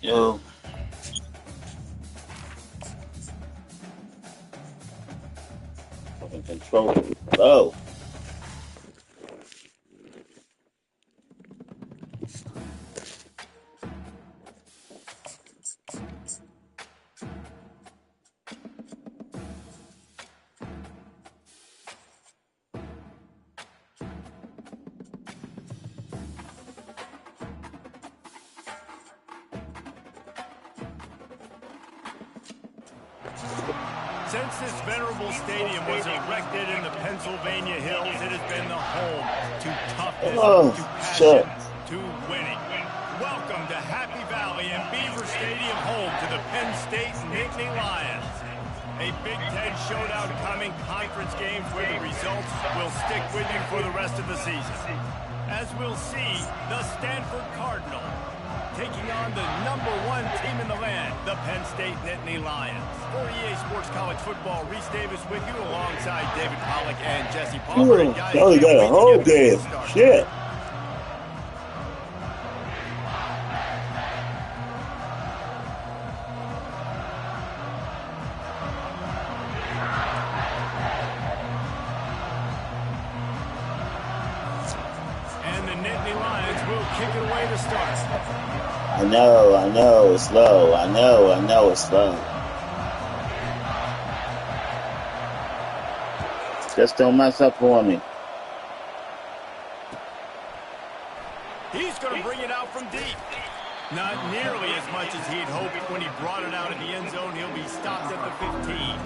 Oh, fucking control. Oh. Since this venerable stadium was erected in the Pennsylvania Hills, it has been the home to toughness, to passion, to winning. Welcome to Happy Valley and Beaver Stadium, home to the Penn State Nittany Lions. A Big Ten showdown coming, conference games where the results will stick with you for the rest of the season. As we'll see, the Stanford Cardinal taking on the #1 team in the land, the Penn State Nittany Lions. For EA Sports College Football, Reese Davis with you alongside David Pollack and Jesse Palmer. And guys, we got a whole game. Shit. And the Nittany Lions will kick it away to start. I know, it's low. I know, it's low. Just don't mess up for me. He's going to bring it out from deep. Not nearly as much as he'd hoped when he brought it out of the end zone. He'll be stopped at the 15.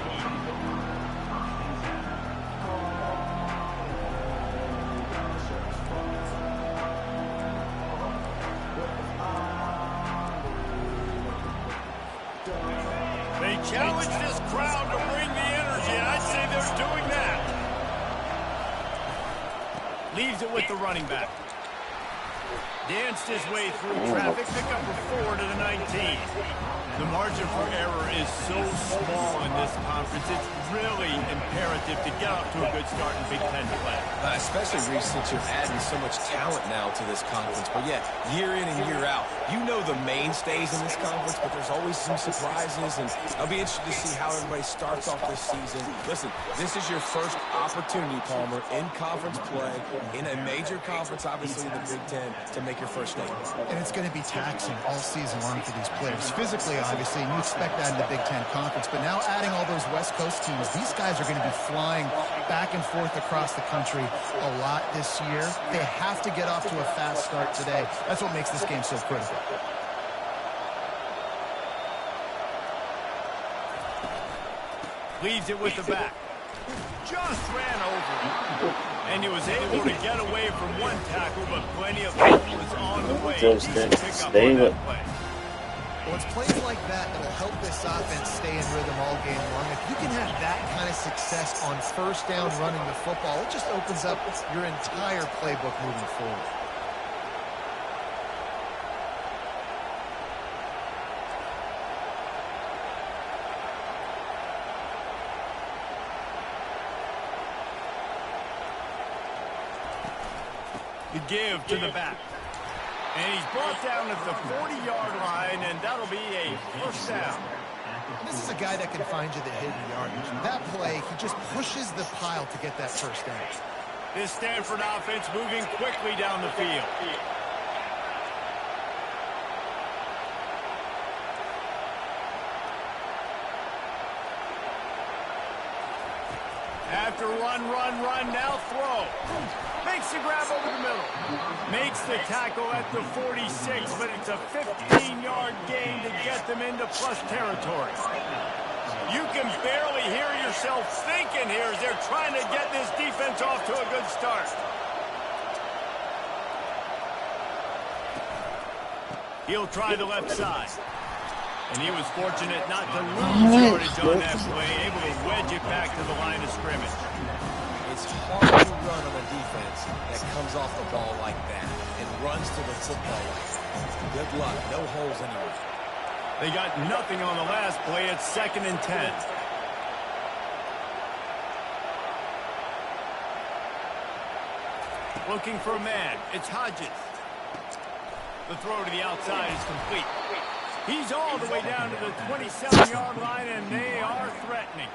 They challenge this crowd to bring the energy, and I'd say they're doing that. Leaves it with the running back. Danced his way through traffic, pick up a 4 to the 19. The margin for error is so small in this conference. It's really imperative to get off to a good start in Big Ten play. Especially, Reece, since you're adding so much talent now to this conference. But yeah, year in and year out, you know the mainstays in this conference, but there's always some surprises, and I'll be interested to see how everybody starts off this season. Listen, this is your first opportunity, Palmer, in conference play, in a major conference, obviously the Big Ten, to make your first statement. And it's going to be taxing all season long for these players. Physically, obviously, and you expect that in the Big Ten Conference, but now adding all those West Coast teams, these guys are going to be flying back and forth across the country a lot this year. They have to get off to a fast start today. That's what makes this game so critical. Leaves it with the back. Just ran over him. And he was able to get away from one tackle, but plenty of help was on the way. Just stay with. Well, it's plays like that that will help this offense stay in rhythm all game long. If you can have that kind of success on first down running the football, it just opens up your entire playbook moving forward. The give to the back. And he's brought down at the 40-yard line, and that'll be a first down. This is a guy that can find you the hidden yardage. That play, he just pushes the pile to get that first down. This Stanford offense moving quickly down the field. After run, now throw. Makes the grab over the middle. Makes the tackle at the 46, but it's a 15-yard gain to get them into plus territory. You can barely hear yourself thinking here as they're trying to get this defense off to a good start. He'll try the left side. And he was fortunate not to lose yardage on that play, able to wedge it back to the line of scrimmage. It's hard to run on a defense that comes off the ball like that and runs to the football like that. Good luck. No holes anywhere. They got nothing on the last play. It's 2nd and 10. Looking for a man. It's Hodges. The throw to the outside is complete. He's all the way down to the 27-yard line, and they are threatening.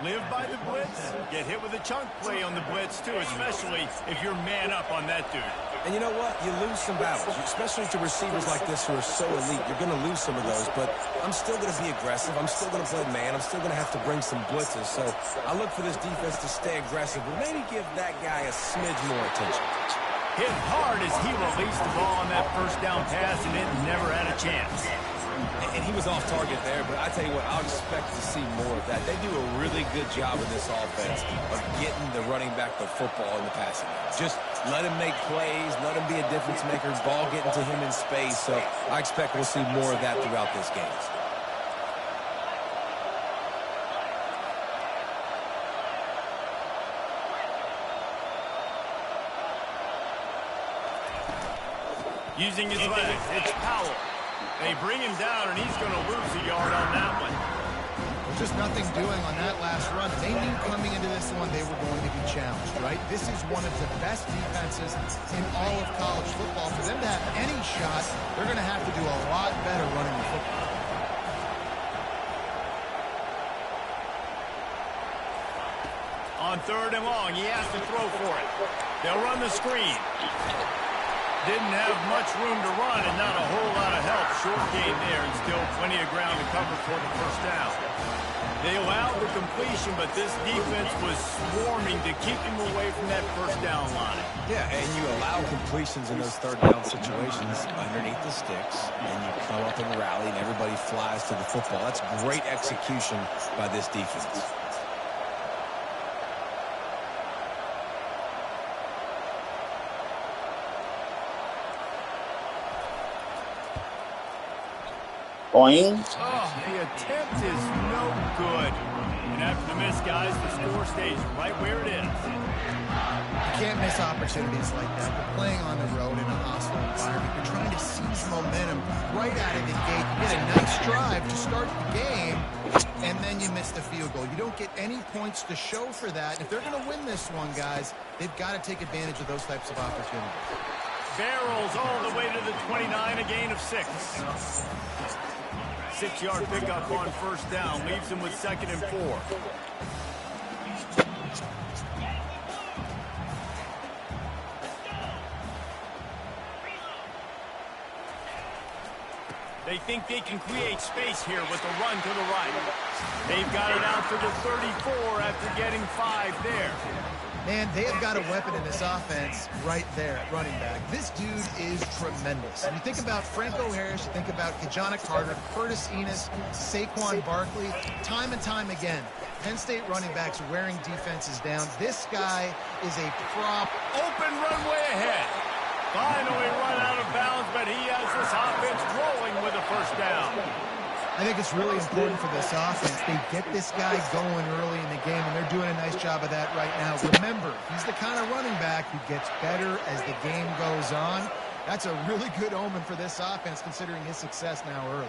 Live by the blitz, get hit with a chunk play on the blitz, too, especially if you're man up on that dude. And you know what? You lose some battles, especially to receivers like this who are so elite. You're going to lose some of those, but I'm still going to be aggressive. I'm still going to play man. I'm still going to have to bring some blitzes. So I look for this defense to stay aggressive, but maybe give that guy a smidge more attention. Hit hard as he released the ball on that first down pass, and it never had a chance. And he was off target there, but I tell you what, I'll expect to see more of that. They do a really good job in this offense of getting the running back the football in the passing game. Just let him make plays, let him be a difference maker, ball getting to him in space. So I expect we'll see more of that throughout this game. Using his legs, it's Powell. They bring him down, and he's going to lose a yard on that one. There's just nothing doing on that last run. They knew coming into this one they were going to be challenged, right? This is one of the best defenses in all of college football. For them to have any shot, they're going to have to do a lot better running the football. On 3rd and long, he has to throw for it. They'll run the screen. Didn't have much room to run and not a whole lot of help. Short gain there and still plenty of ground to cover for the first down. They allowed the completion, but this defense was swarming to keep him away from that first down line. Yeah, and you allow completions in those 3rd down situations underneath the sticks, and you come up and rally, and everybody flies to the football. That's great execution by this defense. Boing. Oh, the attempt is no good. And after the miss, guys, the score stays right where it is. You can't miss opportunities like that. You're playing on the road in a hostile environment. You're trying to seize momentum right out of the gate. You get a nice drive to start the game, and then you miss the field goal. You don't get any points to show for that. If they're going to win this one, guys, they've got to take advantage of those types of opportunities. Barrels all the way to the 29, a gain of 6. 6-yard pickup on first down, leaves him with 2nd and 4. They think they can create space here with a run to the right. They've got it out to the 34 after getting 5 there. Man, they have got a weapon in this offense right there at running back. This dude is tremendous. And you think about Franco Harris, you think about Kajana Carter, Curtis Enos, Saquon Barkley, time and time again. Penn State running backs wearing defenses down. This guy is a prop. Open runway ahead. Finally run out of bounds, but he has this offense rolling with a first down. I think it's really important for this offense. They get this guy going early in the game, and they're doing a nice job of that right now. Remember, he's the kind of running back who gets better as the game goes on. That's a really good omen for this offense, considering his success now early.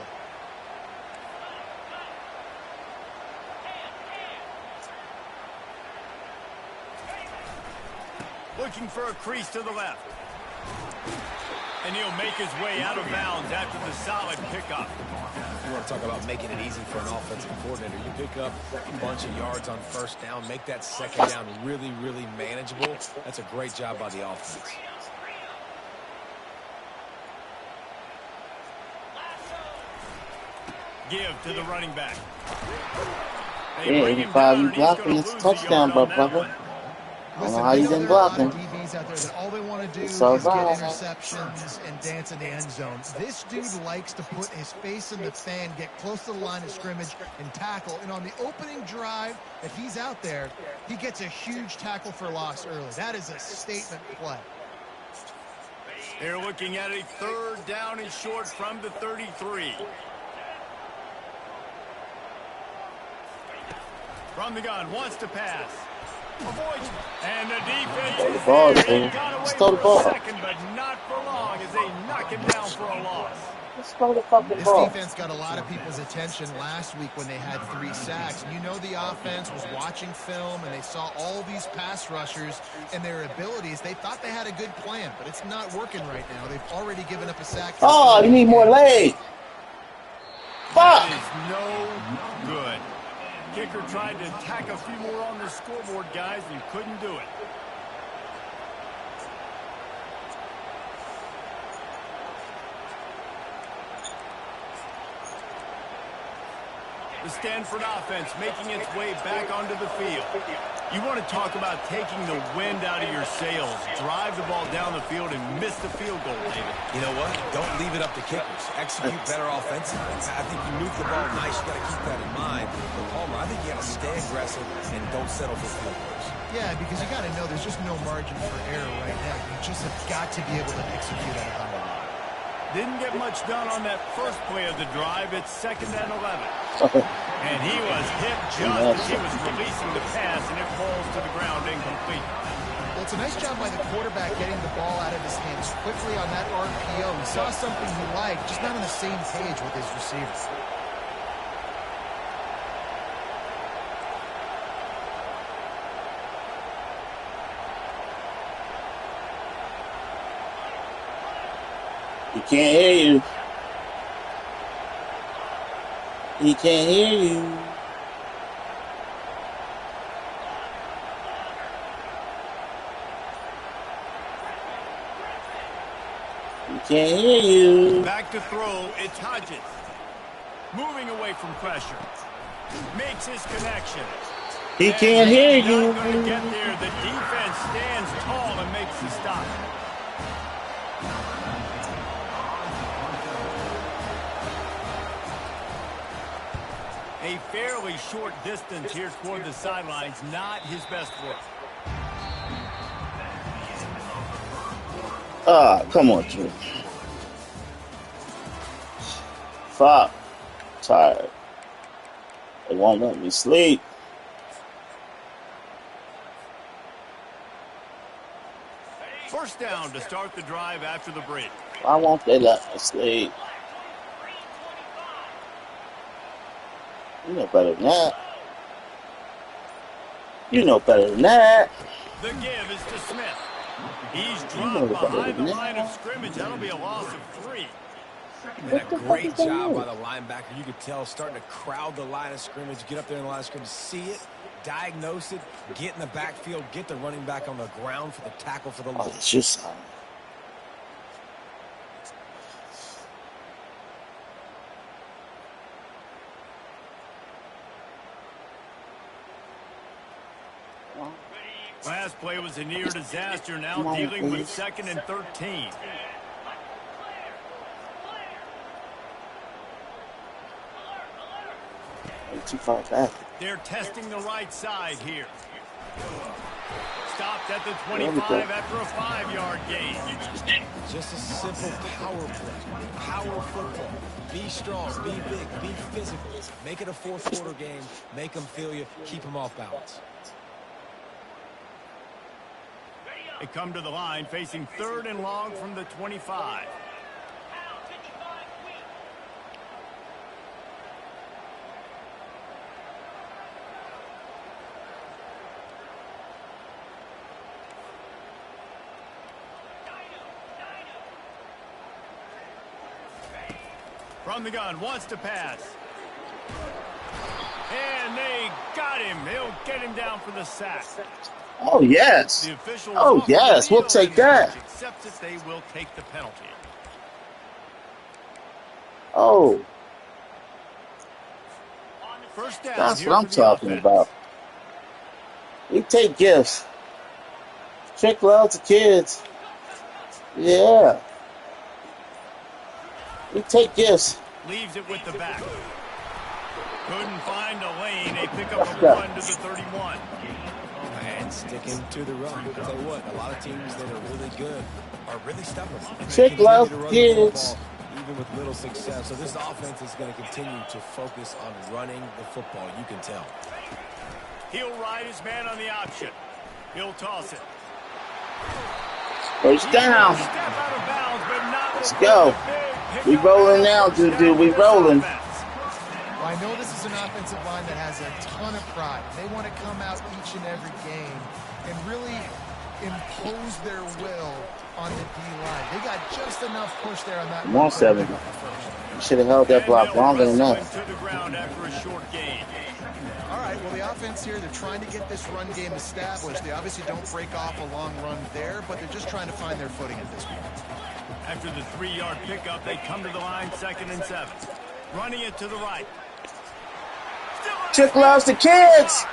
Looking for a crease to the left. And he'll make his way out of bounds after the solid pickup. You want to talk about making it easy for an offensive coordinator. You pick up a bunch of yards on first down, make that second down really, really manageable. That's a great job by the offense. Give to the running back. Yeah, 85 blocking this touchdown, brother. I don't know how you didn't block him. DBs out there that all they want to do is So get interceptions and dance in the end zone. This dude likes to put his face in the fan, get close to the line of scrimmage, and tackle. And on the opening drive that he's out there, he gets a huge tackle for loss early. That is a statement play. They're looking at a 3rd down and short from the 33. From the gun, wants to pass. Avoids, and the defense is Ball, there. Got away stole the for ball. a second, but not for long as they knock him down for a loss. This defense got a lot of people's attention last week when they had 3 sacks. And you know the offense was watching film, and they saw all these pass rushers and their abilities. They thought they had a good plan, but it's not working right now. They've already given up a sack. Oh, you need more legs. That is no good. Kicker tried to tack a few more on the scoreboard, guys, and couldn't do it. The Stanford offense making its way back onto the field. You want to talk about taking the wind out of your sails. Drive the ball down the field and miss the field goal, David. You know what? Don't leave it up to kickers. Execute better offensively. I think you move the ball nice. You got to keep that in mind. But Palmer, I think you got to stay aggressive and don't settle for field goals. Yeah, because you got to know there's just no margin for error right now. You just have got to be able to execute at a high level. Didn't get much done on that first play of the drive. It's 2nd and 11. And he was hit just as he was releasing the pass, and it falls to the ground incomplete. Well, it's a nice job by the quarterback getting the ball out of his hands quickly on that RPO. He saw something he liked, just not on the same page with his receivers. He can't hear you. He can't hear you. He can't hear you. Back to throw. It's Hodges. Moving away from pressure. Makes his connection. He can't hear you. Not going to get there. The defense stands tall and makes the stop. A fairly short distance here toward the sidelines. Not his best work. Ah, come on, Drew. Fuck. Tired. They won't let me sleep. First down to start the drive after the break. Why won't they let me sleep? You know better than that. You know better than that. The give is to Smith. He's dropped behind the line of scrimmage. That'll be a loss of 3. And a great job by the linebacker. You could tell starting to crowd the line of scrimmage, get up there in the line of scrimmage, see it, diagnose it, get in the backfield, get the running back on the ground for the tackle for the loss. Oh, it's just... Last play was a near disaster. Now dealing with 2nd and 13. Too far back. They're testing the right side here. Stopped at the 25 after a 5-yard gain. Just a simple power play. Power football. Be strong, be big, be physical. Make it a fourth-quarter game. Make them feel you. Keep them off balance. They come to the line facing 3rd and long from the 25. From the gun, wants to pass. And they got him. They'll get him down for the sack. Oh, yes. Oh, yes. We'll take that. Accepts it, they will take the penalty. Oh. First down. That's what I'm talking about. We take gifts. Trick love to kids. Yeah. We take gifts. Leaves it with the back. Couldn't find a lane. They pick up a run to the 31. And sticking to the run. I'll tell you what, a lot of teams that are really good are really stubborn. Trick love kids. Even with little success. So this offense is going to continue to focus on running the football. You can tell. He'll ride his man on the option. He'll toss it. First down. Step out of bounds, but not Let's go. We rolling now, dude. We rolling. Well, I know this is an offensive line that has a ton of pride. They want to come out each and every game and really impose their will on the D-line. They got just enough push there on that. Come on, 7. You should have held that block longer enough. To the ground after a short gain. All right, well, the offense here, they're trying to get this run game established. They obviously don't break off a long run there, but they're just trying to find their footing at this point. After the 3-yard pickup, they come to the line, 2nd and 7. Running it to the right. Trick loves the kids.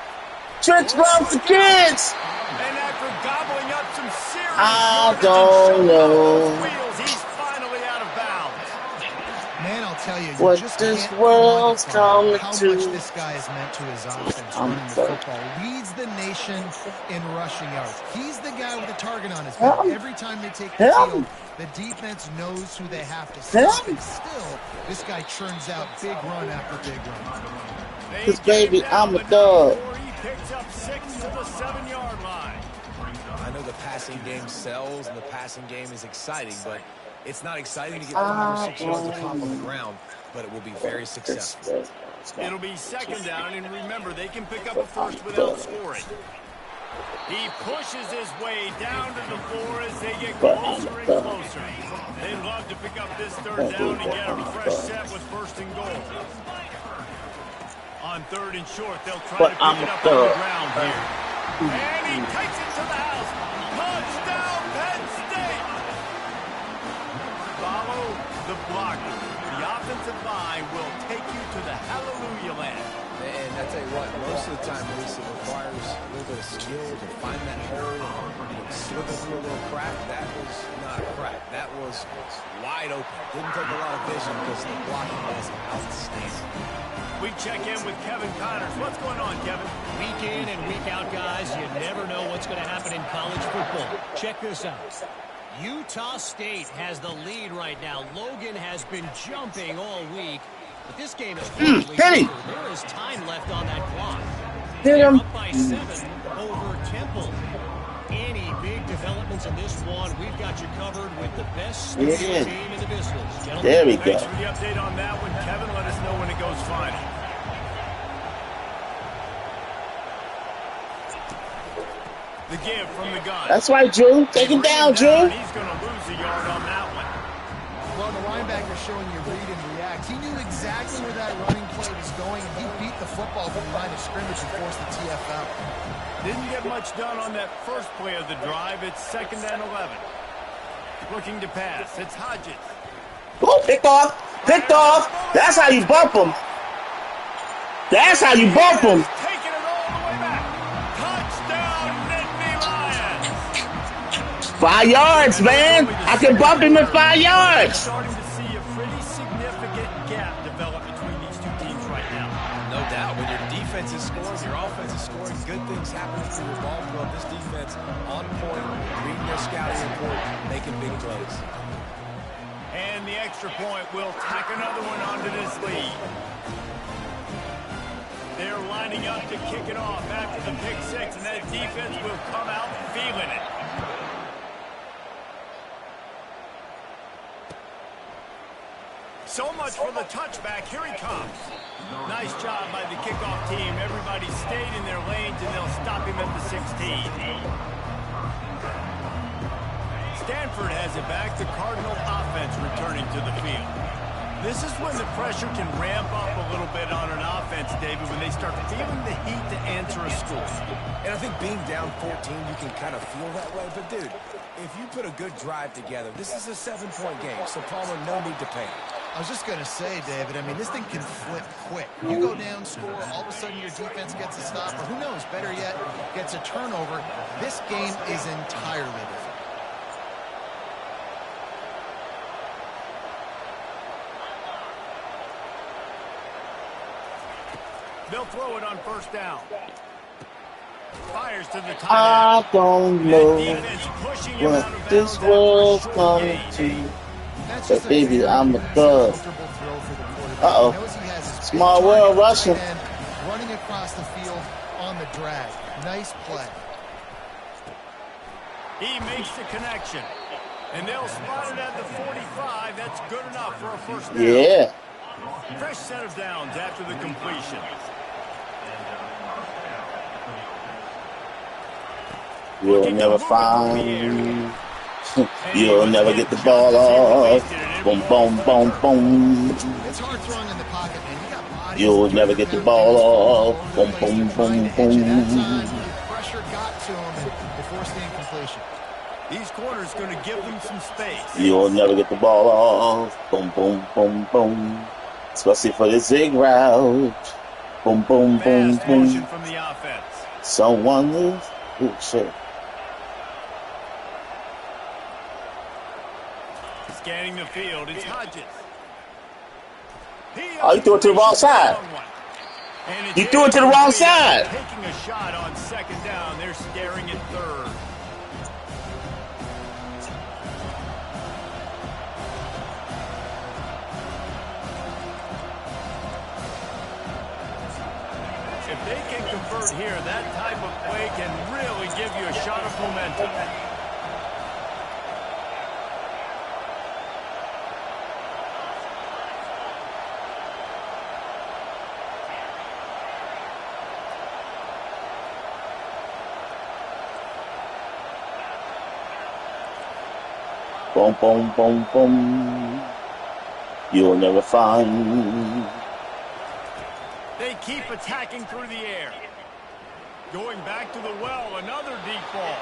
Trick loves the kids. And after gobbling up some serious I don't know wheels, he's finally out of bounds. Man, I'll tell you, what just this can't world's quantify coming how to. much this guy has meant to his offense running the football. Leads the nation in rushing yards. He's the guy with the target on his back. Every time they take the field, the defense knows who they have to stop. And still, this guy churns out big run after big run. Cause baby, I'm a dog. He picks up 6 to the 7-yard line. I know the passing game sells and the passing game is exciting, but it's not exciting to get 5 or 6 yards of pop on the ground, but it will be very successful. It'll be 2nd down, and remember, they can pick up a first without scoring. He pushes his way down to the floor as they get closer and closer. They love to pick up this 3rd down and get a fresh set with 1st and goal. On 3rd and short, they'll try to pick it up on the ground here. And he takes it to the house. Touchdown, Penn State! Follow the blocker. The offensive line will take you to the hallelujah land. And I tell you what, most of the time, Reese, it requires a little bit of skill to find that hole and slip it through a little crack. That was not a crack. That was wide open. Didn't take a lot of vision because the blocking was outstanding. We check in with Kevin Connors. What's going on, Kevin? Week in and week out, guys, you never know what's going to happen in college football. Check this out. Utah State has the lead right now. Logan has been jumping all week, but this game is closely over. There is time left on that clock. They're up by 7 over Temple. Any big developments in this one, we've got you covered with the best team in the business. Gentlemen, there we go. Thanks for the update on that one, Kevin. Let us know when it goes final. The give from the gun. That's right, Drew. Take him down, Drew. He's going to lose a yard on that one. Well, the linebacker showing you read and react. He knew exactly where that running play was going, and he beat the football from the line of scrimmage and forced the TFL. Didn't get much done on that first play of the drive. It's 2nd and 11. Looking to pass. It's Hodges. Oh, picked off. Picked off. That's how you bump him. That's how you bump him. Taking it all the way back. Touchdown, Nittany Lions. 5 yards, man. I can bump him in 5 yards. Starting to see a pretty significant gap develop between these two teams right now. No doubt. When your defense is scoring, your offense is scoring, good things happen through your ball club. This defense on point, reading their scouting report, making big plays. And the extra point will tack another one onto this lead. They're lining up to kick it off after the pick 6, and that defense will come out feeling it. So much for the touchback. Here he comes. Nice job by the kickoff team. Everybody stayed in their lanes, and they'll stop him at the 16. Stanford has it back. The Cardinal offense returning to the field. This is when the pressure can ramp up a little bit on an offense, David, when they start feeling the heat to answer a score. And I think being down 14, you can kind of feel that way. But, dude, if you put a good drive together, this is a 7-point game, so Palmer, no need to panic. I was just going to say, David, I mean, this thing can flip quick. You go down, score, all of a sudden your defense gets a stop, or who knows, better yet, gets a turnover. This game is entirely different. They'll throw it on 1st down. Fires to the tight I don't know what what this world's coming to. But baby, I'm a thug. Uh-oh. Small world rushing. Running across the field on the drag. Nice play. He makes the connection. And they'll spot it at the 45. That's good enough for a 1st down. Yeah. Fresh set of downs after the completion. You'll never find. You'll never get the ball off. Boom, boom, boom, boom. It's hard throwing in the pocket, man. You got bodies. You'll never get the ball off. Boom, boom, boom, boom. Pressure got to him and they forced the incompletion. These corners going to give them some space. You'll never get the ball off. Boom, boom, boom, boom. Especially for the zig route. Boom, boom, boom, Fast boom. motion from the offense. Someone is. Oh, shit. Scanning the field, it's Hodges. Oh, you threw it to the wrong side. You threw it to the wrong side. Taking a shot on second down. They're staring at third. If they can convert here, that type of play can really give you a shot of momentum. Boom, boom, boom, boom. You'll never find. They keep attacking through the air. Going back to the well, another deep ball.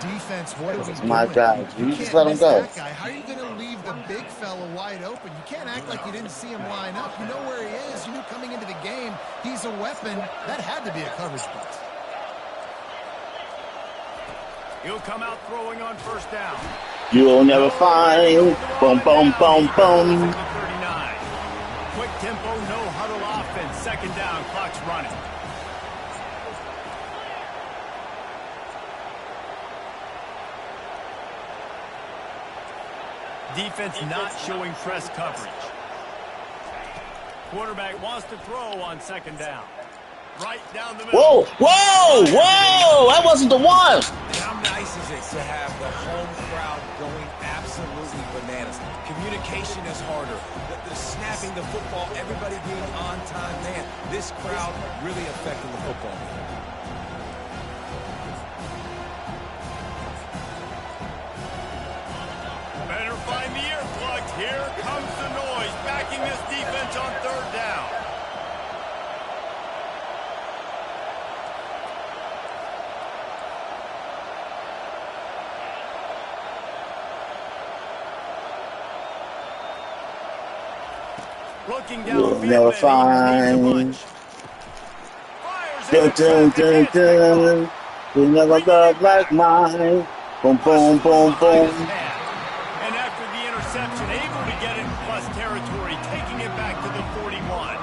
Defense, what are we doing? My God, you just let him go. How are you going to leave the big fella wide open? You can't act like you didn't see him line up. You know where he is. You knew coming into the game he's a weapon. That had to be a coverage blitz. He'll come out throwing on first down. You'll never find. Boom, boom, boom, boom. 39. Quick tempo, no huddle offense. Second down, clock's running. Defense not showing press coverage. Quarterback wants to throw on second down. Right down the middle. Whoa, whoa, whoa! That wasn't the one. How nice is it to have the home crowd going absolutely bananas? Communication is harder. The snapping the football, everybody being on time. Man, this crowd really affecting the football game. Better find the earplugs. Here comes the noise, backing this defense on third down. Looking You'll downfield, never find. Dun, dun, dun, dun. You'll never love like mine. Boom, boom, boom, boom. And after the interception, able to get in plus territory, taking it back to the 41.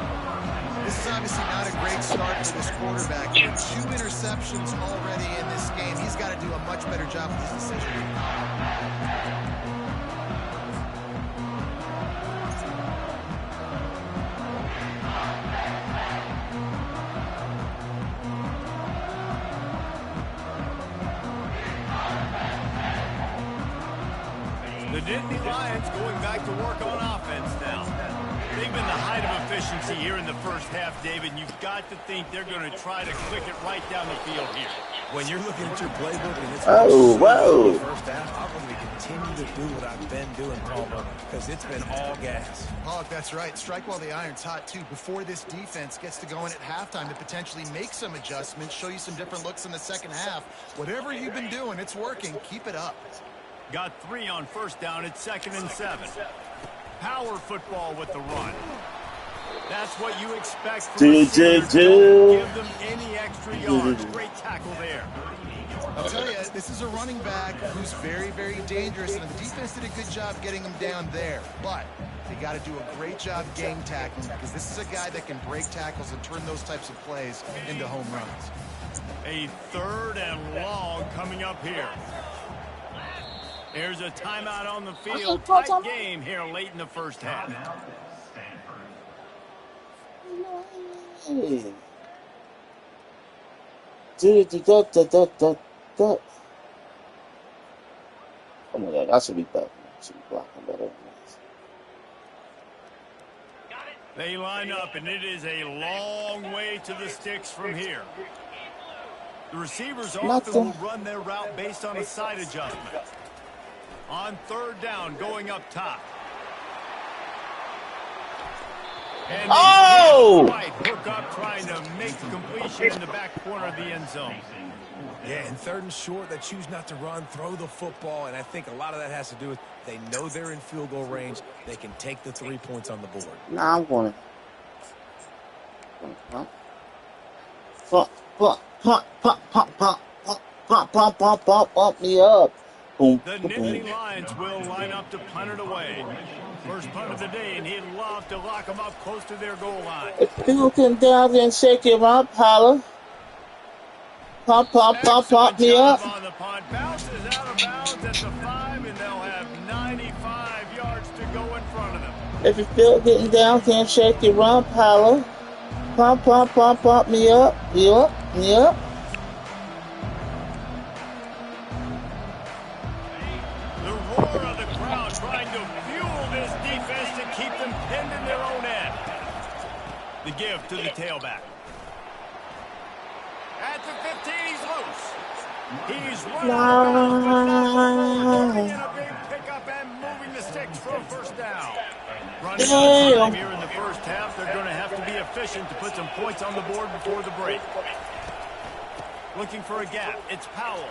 This is obviously not a great start for this quarterback. With 2 interceptions already in this game, he's got to do a much better job with his decision. The Nittany Lions going back to work on offense now. They've been the height of efficiency here in the first half, David, and you've got to think they're going to try to click it right down the field here. When you're looking at your playbook and it's whoa. the first half, I'm going to continue to do what I've been doing, Palmer, because it's been all gas. Oh, that's right. Strike while the iron's hot, too. Before this defense gets to go in at halftime to potentially make some adjustments, show you some different looks in the second half. Whatever you've been doing, it's working. Keep it up. Got 3 on first down at 2nd and 7. Power football with the run. That's what you expect from receivers. Don't give them any extra yards. Great tackle there. I'll tell you, this is a running back who's very, very dangerous, and the defense did a good job getting him down there. But they got to do a great job game tackling because this is a guy that can break tackles and turn those types of plays into home runs. A 3rd and long coming up here. There's a timeout on the field. Tight game here late in the first half. Hey. Oh my God, I should be better. I should be blocking better. They line up, and it is a long way to the sticks from here. The receivers Nothing. often will run their route based on a side adjustment. On third down, going up top. And right hook up, trying to make the completion in the back corner of the end zone. Yeah, in third and short, they choose not to run, throw the football, and I think a lot of that has to do with they know they're in field goal range. They can take the 3 points on the board. Nah, I'm going to pump me up. Boom, The boom, Nittany boom. Lions will line up to punt it away. First punt of the day, and he'd love to lock them up close to their goal line. If people can down and shake him up, holla. Pump me up. On the punt. Bounces out of bounds at the 5, and they'll have 95 yards to go in front of them. If you feel getting down, can't shake your rump, holla. Pump me up. Me up. The roar of the crowd trying to fuel this defense to keep them pinned in their own end. The give to the tailback. At the 15, he's loose. He's running in a big pickup and moving the sticks for a first down. Running out of time here in the first half. They're going to have to be efficient to put some points on the board before the break. Looking for a gap. It's Powell.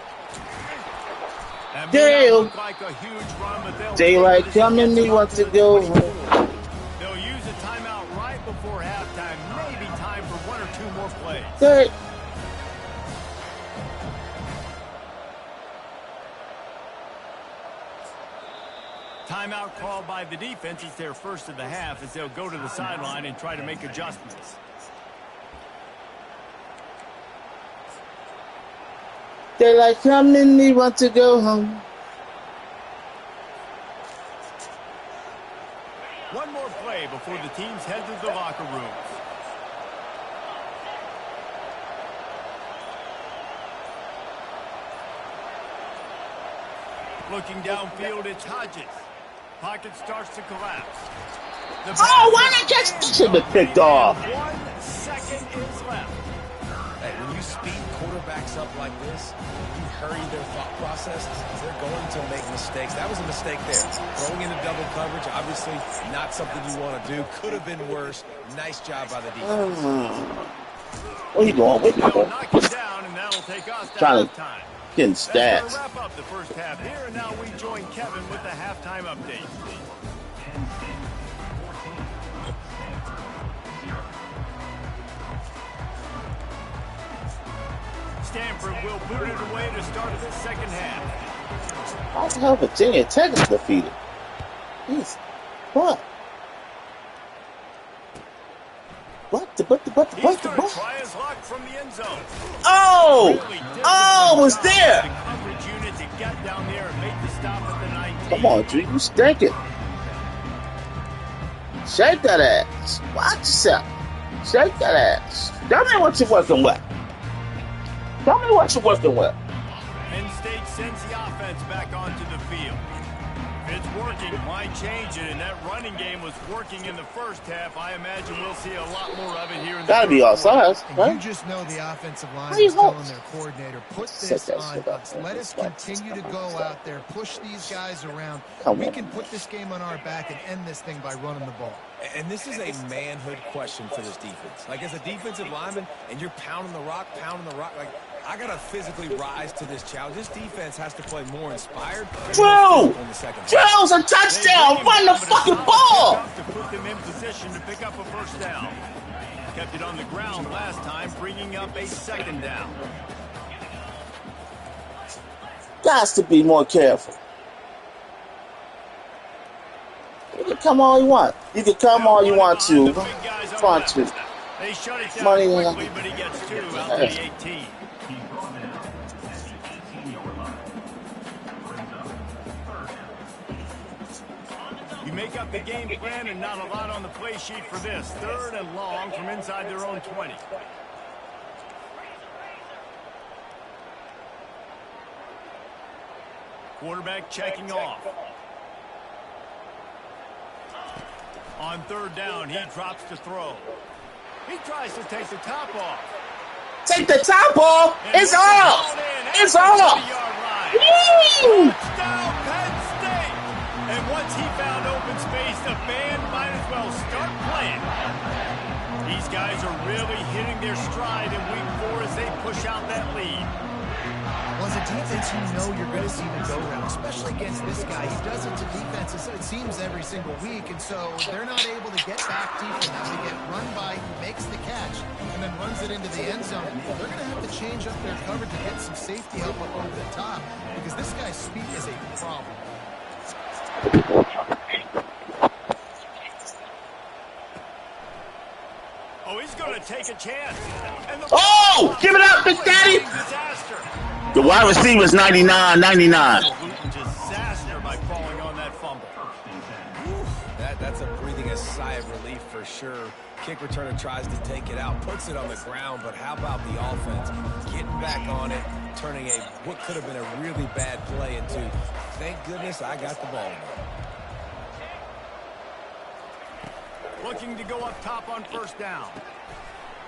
Damn. Like a huge run, but Daylight coming, he wants to go. They'll use a timeout right before halftime. Maybe time for 1 or 2 more plays. Good. Timeout called by the defense. It's their first of the half as they'll go to the sideline and try to make adjustments. Daylight coming, he wants to go home. One more play before the teams head to the locker rooms. Looking downfield, it's Hodges. Pocket starts to collapse. Why not catch this? Should have been picked off. 1 second is left. Hey, when you speed quarterbacks up like this, you hurry their thought process, they're going to make mistakes. That was a mistake there. Throwing into double coverage, obviously not something you want to do. Could have been worse. Nice job by the defense. What are you doing? They'll knock him down, and that'll take us to halftime. Getting That's stats. going to wrap up the first half here, and now we join Kevin with the halftime update. Stanford will boot it away to start the second half. How the hell Virginia Tech is defeated? Jeez. What? He's going to try his luck from the end zone. Was there. The coverage unit to get down there and make the stop at the 19. Come on, Drew, you stinking. Shake that ass. Watch yourself. Shake that ass. Tell me what you're working with. Penn State sends the offense back onto the field. If it's working, why change it? And that running game was working in the first half. I imagine we'll see a lot more of it here in the Gotta be offsides, right? You just know the offensive line is telling their coordinator, put this on us. Let us continue to go out there, push these guys around. We can put this game on our back and end this thing by running the ball. And this is a manhood question for this defense. Like, as a defensive lineman, and you're pounding the rock, like, I got to physically rise to this challenge. This defense has to play more inspired. Drill's a touchdown. Run the fucking ball. To put them in position to pick up a first down. Kept it on the ground last time, bringing up a second down. Got to be more careful. You can come all you want. You can come all you want to. Front to. They shut it down Money quickly, but he gets 2 out to the 18. You make up the game plan and not a lot on the play sheet for this. 3rd and long from inside their own 20. Quarterback checking off. On 3rd down, he drops to throw. He tries to take the top off. Take the top off. It's off. It's off. Woo! Touchdown, Penn State. And once he found open space, the band might as well start playing. These guys are really hitting their stride in week 4 as they push out that lead. Well, as a defense, you know you're going to see the go-round, especially against this guy. He does it to defenses, it seems, every single week, and so they're not able to get back deep enough. They get run by, he makes the catch, and then runs it into the end zone. They're going to have to change up their coverage to get some safety help up over the top, because this guy's speed is a problem. Oh, he's going to take a chance. Oh, give it up, Big Daddy. The wide receiver's 99. Disaster by falling on that fumble. That's a breathing a sigh of relief for sure. Kick returner tries to take it out, puts it on the ground, but how about the offense getting back on it, turning what could have been a really bad play into, thank goodness I got the ball. Looking to go up top on first down.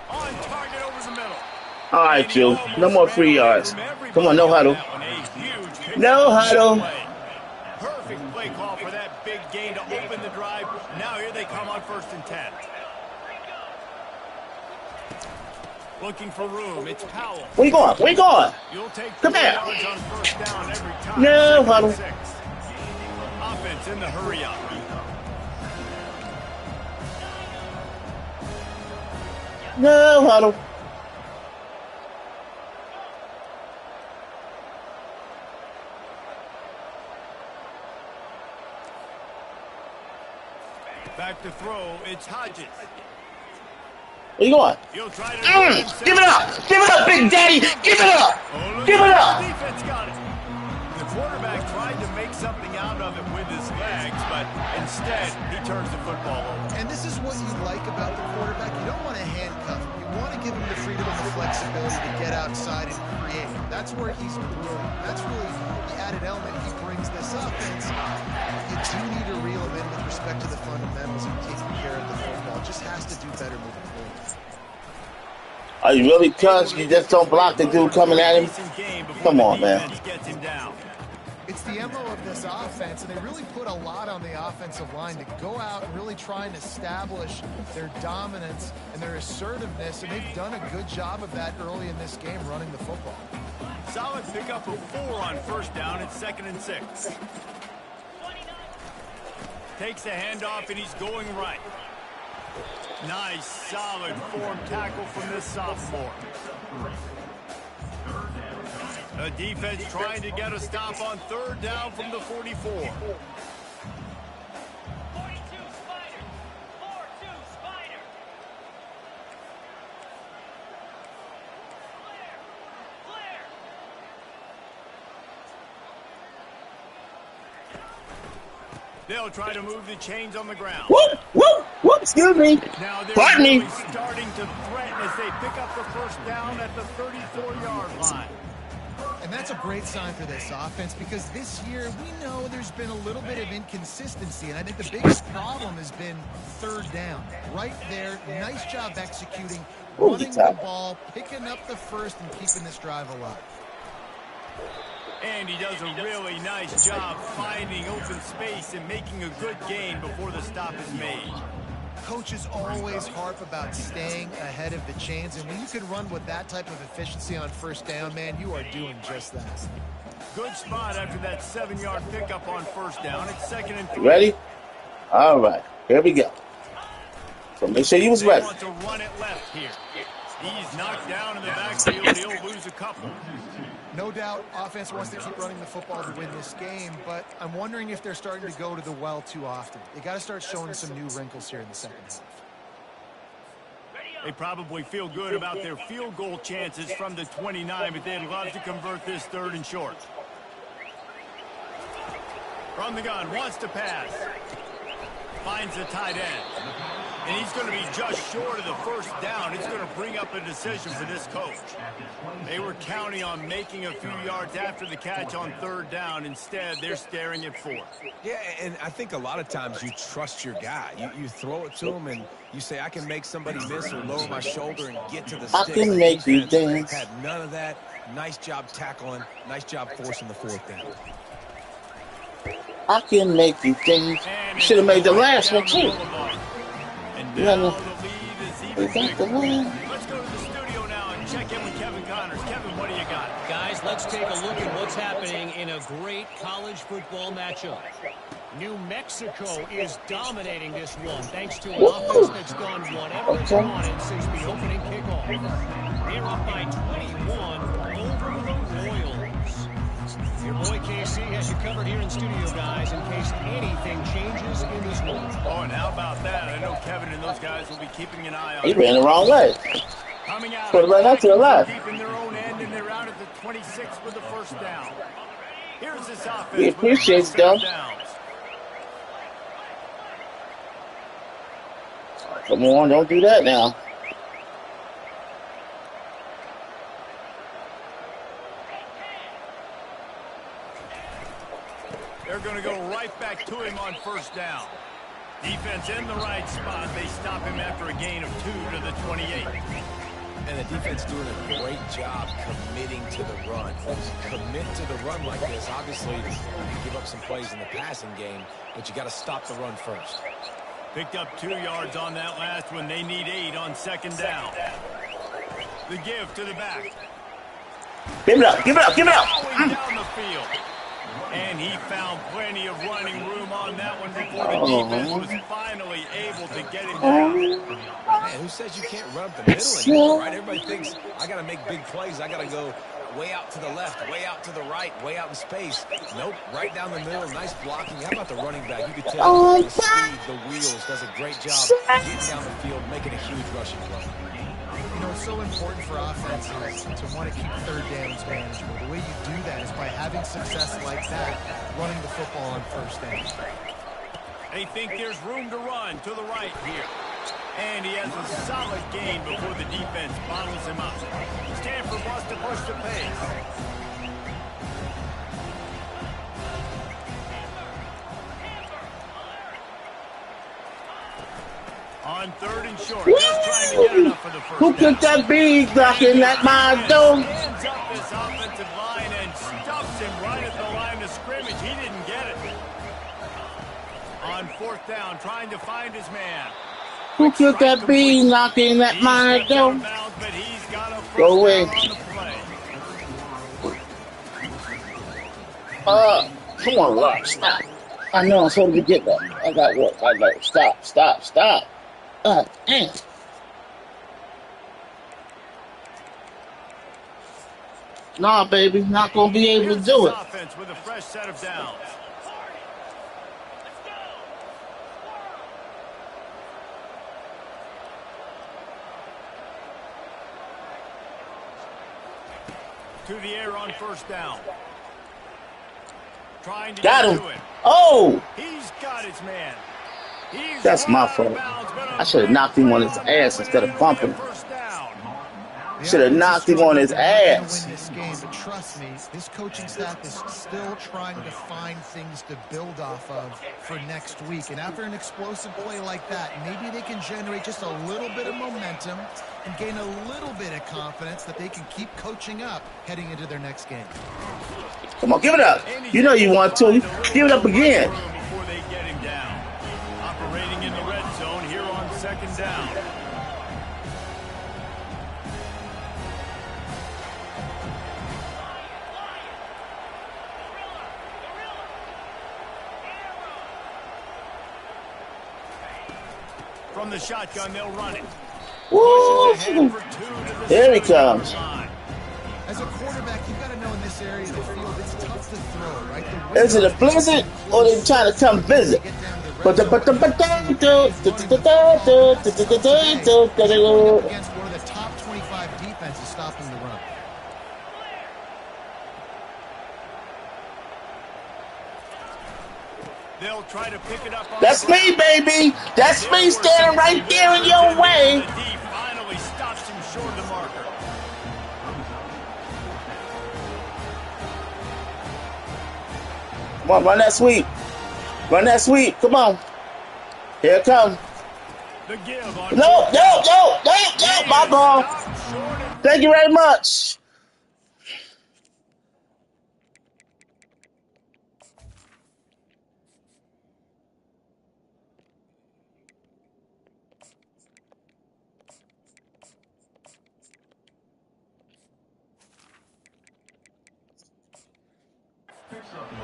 On target over the middle. All right, Jill. No more 3 yards. Come on, no huddle. No huddle. Perfect play call for that big gain to open the drive. Now here they come on 1st and 10. Looking for room. It's Powell. Where you going? Where you going? You'll take Come here. yards on 1st down every time. No huddle. Offense in the hurry up. No huddle. Back to throw. It's Hodges. Where you going? He'll try to Give it up. Give it up, Big Daddy. Give it up. Give it up. Defense got it. The quarterback tried to make something out of it with his legs, but instead he turns the football over. And this is what you like about the quarterback. You don't want to handcuff him. You want to give him the freedom and the flexibility to get outside and create. That's where he's brilliant. That's really the added element he brings this offense. You do need to reel him in with respect to the fundamentals of taking care of the football. Just has to do better moving forward. Are you really cussed? You just don't block the dude coming at him? Come on, man. It's the MO of this offense, and they really put a lot on the offensive line to go out and really try and establish their dominance and their assertiveness, and they've done a good job of that early in this game running the football. Solid pickup of 4 on 1st down at 2nd and 6. Takes a handoff, and he's going right. Nice, solid form tackle from this sophomore. The defense trying to get a stop on 3rd down from the 44. 42 Spider. 4-2 Spider. Flare. They'll try to move the chains on the ground. Whoop, whoop, whoop, excuse me. Now they're Pardon me. really starting to threaten as they pick up the 1st down at the 34-yard line. And that's a great sign for this offense, because this year we know there's been a little bit of inconsistency, and I think the biggest problem has been 3rd down. Right there, nice job executing, running the ball, picking up the 1st, and keeping this drive alive. And he does a really nice job finding open space and making a good gain before the stop is made. Coaches always harp about staying ahead of the chains, and when you can run with that type of efficiency on 1st down, man, you are doing just that. Good spot after that 7-yard pickup on 1st down. It's 2nd and 3. Ready? All right, here we go. So make sure you was ready. They want to run it left here. He's knocked down in the backfield. He'll lose a couple. No doubt, offense wants to keep running the football to win this game, but I'm wondering if they're starting to go to the well too often. They got to start showing some new wrinkles here in the second half. They probably feel good about their field goal chances from the 29, but they'd love to convert this 3rd and short. From the gun, wants to pass. Finds the tight end. And he's going to be just short of the first down. It's going to bring up a decision for this coach. They were counting on making a few yards after the catch on third down. Instead, they're staring at fourth. Yeah, and I think a lot of times you trust your guy. You throw it to him, and you say, I can make somebody miss or lower my shoulder and get to the sticks. I can make you dance. Had none of that. Nice job tackling. Nice job forcing the fourth down. I can make you dance. You should have made the last one, too. And now the lead is even bigger. Let's Let's go to the studio now and check in with Kevin Connors. Kevin, what do you got? Guys, let's take a look at what's happening in a great college football matchup. New Mexico is dominating this one thanks to an offense that's gone whatever it's wanted since the opening kickoff. They're up by 21 over the Royals. Your boy KC has you covered here in studio, guys, in case anything changes in this one. Oh, and how about that? I know Kevin and those guys will be keeping an eye on He it. ran the wrong way. Coming out, Put it right up to the left. deep in their own end, and they're out at the 26 with the first down. Here's this offense. We appreciate with the first them. downs. Come on, don't do that now. They're going to go right back to him on first down. Defense in the right spot. They stop him after a gain of 2 to the 28. And the defense doing a great job committing to the run. Commit to the run like this. Obviously, you can give up some plays in the passing game, but you got to stop the run first. Picked up 2 yards on that last one. They need 8 on second down. The give to the back. Give it up, give it up, give it up. Going down the field. And he found plenty of running room on that one before the defense was finally able to get him down. Man, who says you can't run up the middle anymore, right? Everybody thinks, I got to make big plays. I got to go way out to the left, way out to the right, way out in space. Nope, right down the middle. Nice blocking. How about the running back? You could tell the speed, the wheels, does a great job getting down the field, making a huge rushing play. You know, it's so important for offenses to want to keep third downs manageable. The way you do that is by having success like that, running the football on first down. They think there's room to run to the right here. And he has a solid gain before the defense bottles him up. Stanford wants to push the pace. On third and short, just trying to get enough for the first Who down. took that big knocking that my door? Stands up this offensive line and stuffs him right at the line of scrimmage. He didn't get it. On fourth down, trying to find his man. Who took that big knocking that my door? But he's got a first Go away. down on the play. Come on, Rock, stop. I know I'm supposed to get that. I got work. I know. Stop, stop, stop. Damn. Nah, baby, not gonna be able to Here's do this it. offense with a fresh set of downs. To the air on first down. Trying to Got get him. to it. Oh, He's got his man. He's that's run my out of fault. bounds, but a I should have big knocked him on play his that ass one instead of and bumping it'll be a him. first down. Should have knocked him on his ass. Win this game, but trust me, this coaching staff is still trying to find things to build off of for next week. And after an explosive play like that, maybe they can generate just a little bit of momentum and gain a little bit of confidence that they can keep coaching up heading into their next game. Come on, give it up. You know you want to. Give it up again. Before they get him down. Operating in the red zone here on second down. From the shotgun, they'll run it. Woo! Pushes ahead for 2 to the Here he 7-yard comes. line. As a quarterback, you've got to know in this area of the field, it's tough to throw, right? Is it a blizzard or they trying to come visit? Against But one of the top 25 defenses stopping the run. They'll try to pick it up on That's me, baby. That's me standing right there in your way. The D finally stops him short of the marker. Come on, run that sweep. Run that sweep. Come on. Here it comes. The give on No, my ball. Thank you very much.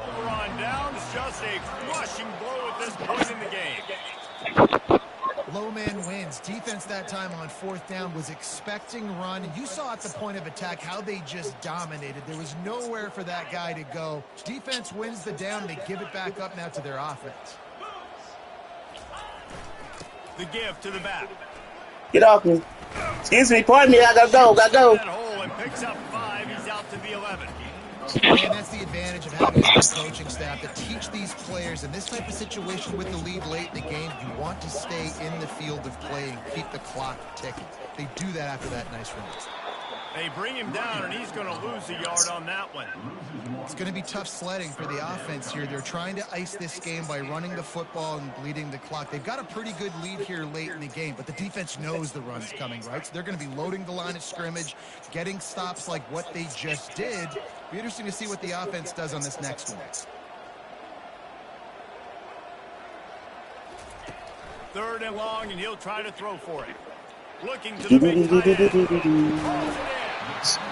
Over on downs, just a crushing blow at this point in the game. Low man wins. Defense that time on 4th down was expecting run. You saw at the point of attack how they just dominated. There was nowhere for that guy to go. Defense wins the down. They give it back up now to their offense. The give to the back. Get off me. Excuse me. Pardon me. I gotta go. That hole and picks up 5. He's out to the 11. And that's the advantage of having a good coaching staff to teach these players in this type of situation with the lead late in the game. You want to stay in the field of play and keep the clock ticking. They do that after that nice run. They bring him down, and he's going to lose a yard on that one. It's going to be tough sledding for the offense here. They're trying to ice this game by running the football and bleeding the clock. They've got a pretty good lead here late in the game, but the defense knows the run's coming, right? So they're going to be loading the line of scrimmage, getting stops like what they just did. Be interesting to see what the offense does on this next one. 3rd and long, and he'll try to throw for it. Looking to the big tight end.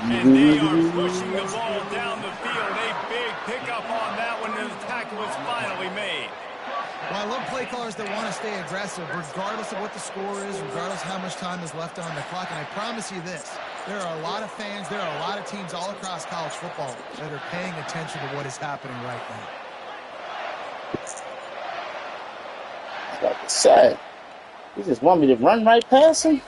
And they are pushing the ball down the field. A big pickup on that one, and the tackle was finally made. Well, I love play callers that want to stay aggressive, regardless of what the score is, regardless of how much time is left on the clock. And I promise you this, there are a lot of fans, there are a lot of teams all across college football that are paying attention to what is happening right now. Like I said, you just want me to run right past him?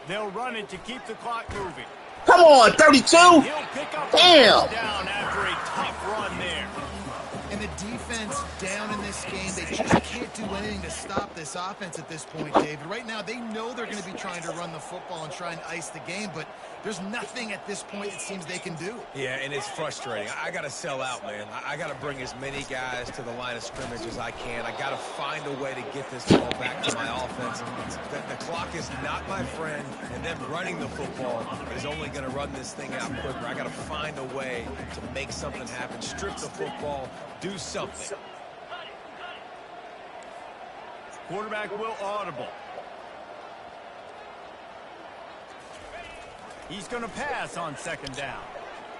They'll run it to keep the clock moving. Come on, 32. He'll pick up Damn. down after a tough run there. And the defense down in this game, they just can't do anything to stop this offense at this point, David. Right now, they know they're going to be trying to run the football and try and ice the game, but there's nothing at this point it seems they can do. Yeah, and it's frustrating. I got to sell out, man. I got to bring as many guys to the line of scrimmage as I can. I got to find a way to get this ball back to my offense. The clock is not my friend, and them running the football is only going to run this thing out quicker. I got to find a way to make something happen, strip the football, do something. Quarterback will audible. He's going to pass on 2nd down.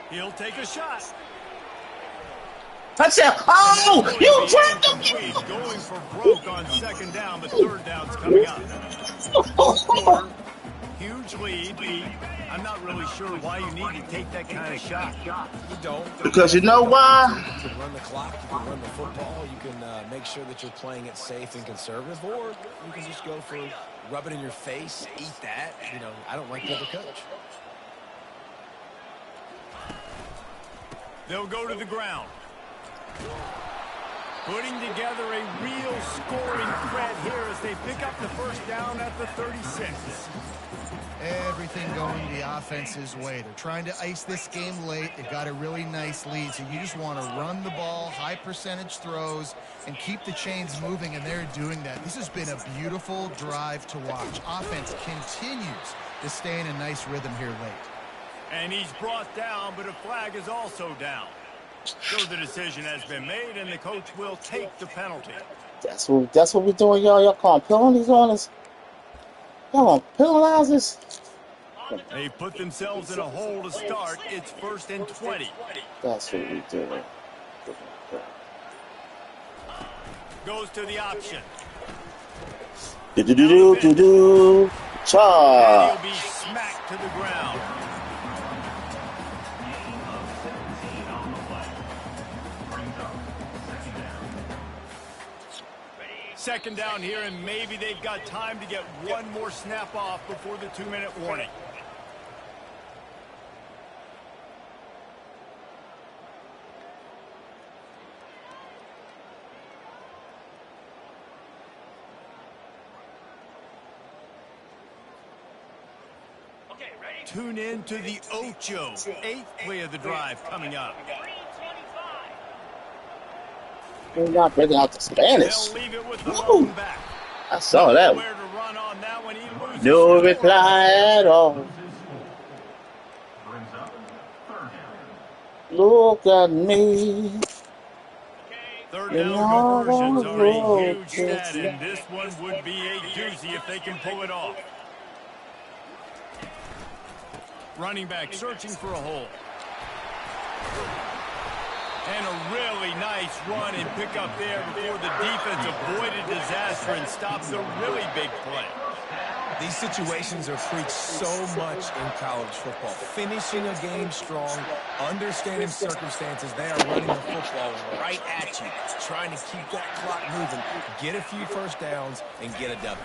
He'll take a shot. Touchdown. Oh, you dropped him. Going for broke on 2nd down, but 3rd down's coming up. Quarter, huge lead. I'm not really sure why you need to take that kind of shot. You don't. Because you know why? You can run the clock, you can run the football, you can make sure that you're playing it safe and conservative, or you can just go for rub it in your face, eat that. You know, I don't like the other coach. They'll go to the ground. Putting together a real scoring threat here as they pick up the 1st down at the 36. Everything going the offense's way. They're trying to ice this game late. They've got a really nice lead, so you just want to run the ball, high percentage throws, and keep the chains moving, and they're doing that. This has been a beautiful drive to watch. Offense continues to stay in a nice rhythm here late. And he's brought down, but a flag is also down. So the decision has been made, and the coach will take the penalty. That's what we're doing, y'all. Y'all calling penalties on us? Y'all gonna penalize us? They put themselves in a hole to start. It's 1st and 20. That's what we're doing. Goes to the option. Charge. He'll be smacked to the ground. Second down here, and maybe they've got time to get one more snap off before the 2-minute warning. Tune in to the Ocho, 8th play of the drive coming up. We're not bringing out the Spanish. They'll leave it with the lone back. I saw that one. Nowhere to run on that one. He loses No four. reply at all. Look at me. Third down conversions are a huge stat, and this one would be a doozy if they can pull it off. Running back searching for a hole. And a really nice run and pick up there before the defense avoided disaster and stopped the really big play. These situations are preached so much in college football. Finishing a game strong, understanding circumstances. They are running the football right at you, trying to keep that clock moving, get a few first downs, and get a W.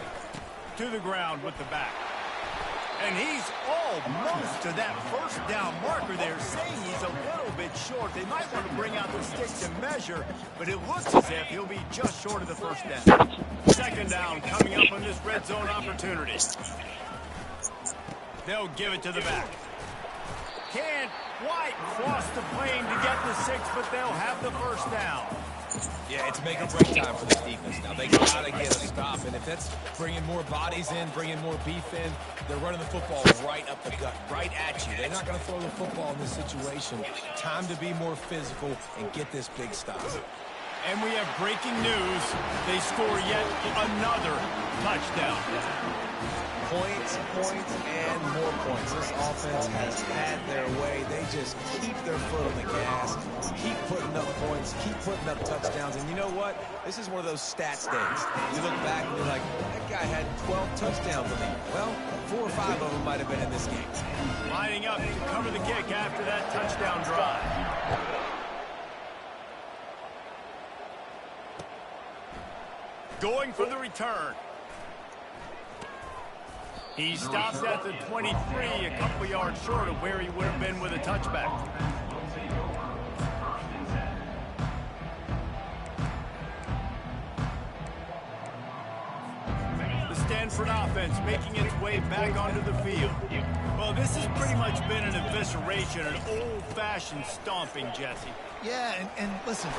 To the ground with the back. And he's almost to that first down marker there, saying he's a little bit short. They might want to bring out the sticks and measure, but it looks as if he'll be just short of the first down. Second down coming up on this red zone opportunity. They'll give it to the back. Can't quite cross the plane to get the 6, but they'll have the first down. Yeah, it's make or break time for this defense now. They got to get a stop, and if that's bringing more bodies in, bringing more beef in, they're running the football right up the gut, right at you. They're not going to throw the football in this situation. Time to be more physical and get this big stop. And we have breaking news. They score yet another touchdown. Points, and more points. This offense has had their way. They just keep their foot on the gas, keep putting up points, keep putting up touchdowns. And you know what? This is one of those stats days. You look back and you're like, that guy had 12 touchdowns in the game. Well, 4 or 5 of them might have been in this game. Lining up to cover the kick after that touchdown drive. Going for the return. He stopped at the 23, a couple yards short of where he would have been with a touchback. The Stanford offense making its way back onto the field. Well, this has pretty much been an evisceration, an old-fashioned stomping, Jesse. Yeah, and listen,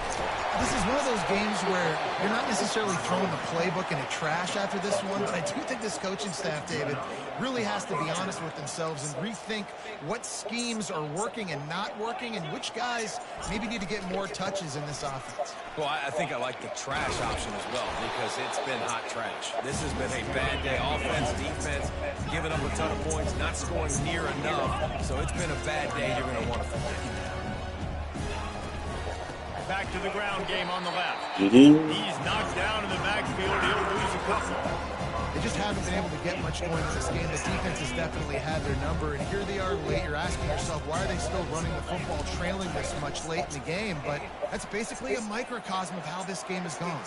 this is one of those games where you're not necessarily throwing the playbook in the trash after this one, but I do think this coaching staff, David, really has to be honest with themselves and rethink what schemes are working and not working and which guys maybe need to get more touches in this offense. Well, I think I like the trash option as well because it's been hot trash. This has been a bad day. Offense, defense, giving up a ton of points, not scoring near enough. So it's been a bad day you're going to want to forget. Back to the ground game on the left. He's knocked down in the backfield. He'll lose a couple. They just haven't been able to get much going in this game. The defense has definitely had their number, and here they are late. You're asking yourself, why are they still running the football, trailing this much late in the game? But that's basically a microcosm of how this game has gone.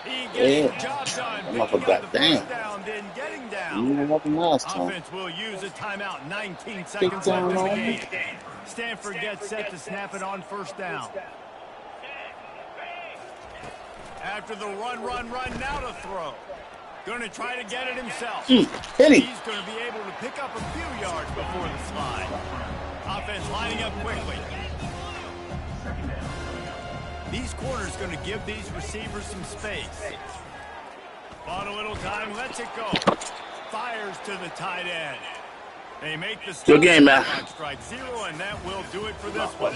He gets the job done. I'm up about down, then getting down. Offense will use a timeout. 19 seconds left in the game. Stanford gets set to snap it on first down. After the run, now to throw. Going to try to get it himself. He's going to be able to pick up a few yards before the slide. Offense lining up quickly. These corners going to give these receivers some space. Bought a little time, lets it go. Fires to the tight end. They make the good game, man. Strike 0, and that will do it for this one.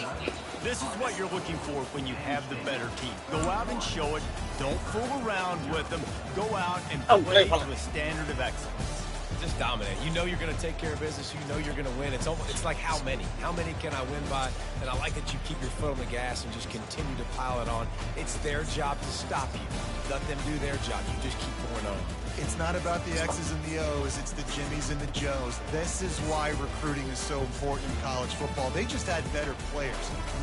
This is what you're looking for when you have the better team. Go out and show it. Don't fool around with them. Go out and play to a standard of excellence. Just dominate. You know you're going to take care of business. You know you're going to win. It's like how many? How many can I win by? And I like that you keep your foot on the gas and just continue to pile it on. It's their job to stop you. Let them do their job. You just keep going on. It's not about the X's and the O's. It's the Jimmies and the Joes. This is why recruiting is so important in college football. They just had better players,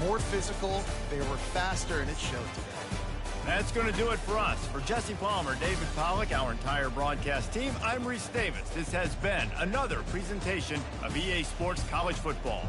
more physical, they were faster, and it showed today. That's going to do it for us. For Jesse Palmer, David Pollack, our entire broadcast team, I'm Reese Davis. This has been another presentation of EA Sports College Football.